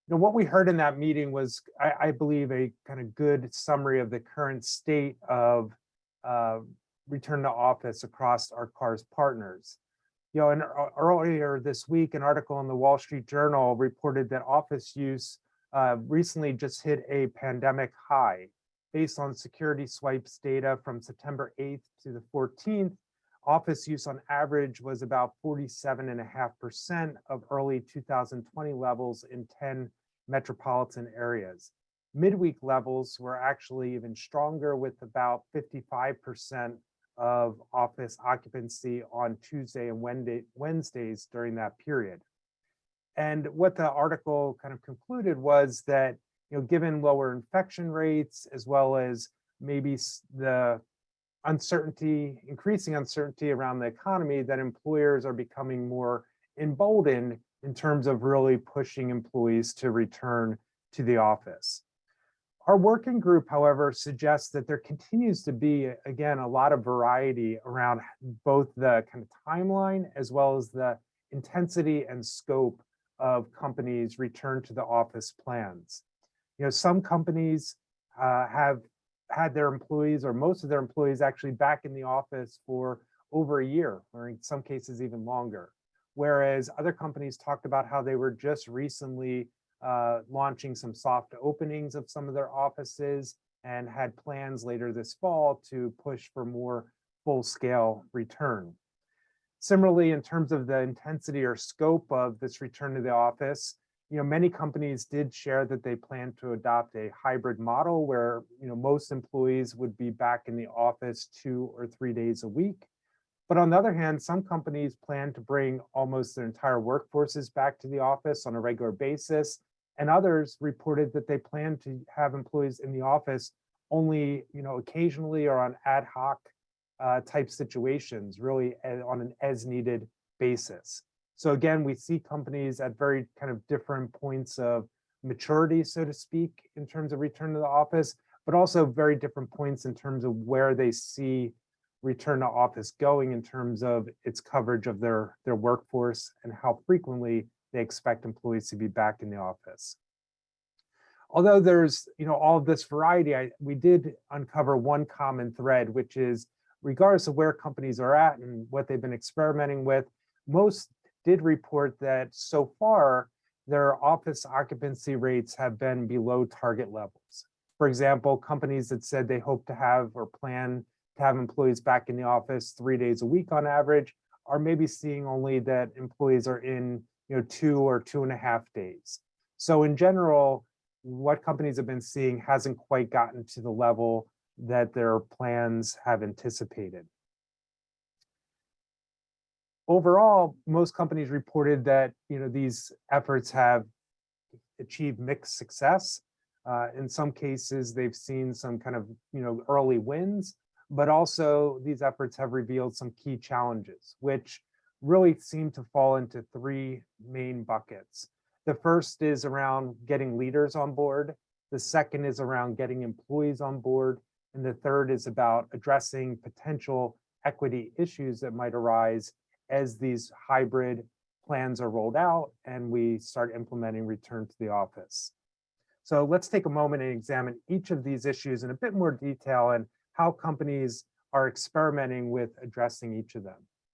What we heard in that meeting was, I believe, a kind of good summary of the current state of uh, return to office across our CAHRS partners. And earlier this week, an article in the Wall Street Journal reported that office use recently just hit a pandemic high. Based on security swipes data from September 8th to the 14th, office use on average was about 47.5% of early 2020 levels in 10 metropolitan areas. Midweek levels were actually even stronger, with about 55% of office occupancy on Tuesday and Wednesdays during that period. And what the article kind of concluded was that, given lower infection rates, as well as maybe the increasing uncertainty around the economy, that employers are becoming more emboldened in terms of really pushing employees to return to the office. Our working group, however, suggests that there continues to be, again, a lot of variety around both the kind of timeline as well as the intensity and scope of companies' return to the office plans. Some companies have had their employees, or most of their employees, actually back in the office for over a year, or in some cases even longer. Whereas other companies talked about how they were just recently launching some soft openings of some of their offices and had plans later this fall to push for more full-scale return. Similarly, in terms of the intensity or scope of this return to the office, many companies did share that they plan to adopt a hybrid model where, most employees would be back in the office 2 or 3 days a week. But on the other hand, some companies plan to bring almost their entire workforces back to the office on a regular basis. And others reported that they plan to have employees in the office only, occasionally or on ad hoc type situations, really on an as needed basis. So again, we see companies at very kind of different points of maturity, so to speak, in terms of return to the office, but also very different points in terms of where they see return to office going in terms of its coverage of their workforce and how frequently they expect employees to be back in the office. Although there's all of this variety, we did uncover one common thread, which is regardless of where companies are at and what they've been experimenting with, most did report that so far their office occupancy rates have been below target levels. For example, companies that said they hope to have or plan to have employees back in the office 3 days a week on average are maybe seeing only that employees are in 2 or 2.5 days. So in general, what companies have been seeing hasn't quite gotten to the level that their plans have anticipated. Overall, most companies reported that these efforts have achieved mixed success. In some cases, they've seen some kind of early wins, but also these efforts have revealed some key challenges, which really seem to fall into 3 main buckets. The first is around getting leaders on board. The second is around getting employees on board. And the third is about addressing potential equity issues that might arise as these hybrid plans are rolled out and we start implementing return to the office. So let's take a moment and examine each of these issues in a bit more detail and how companies are experimenting with addressing each of them.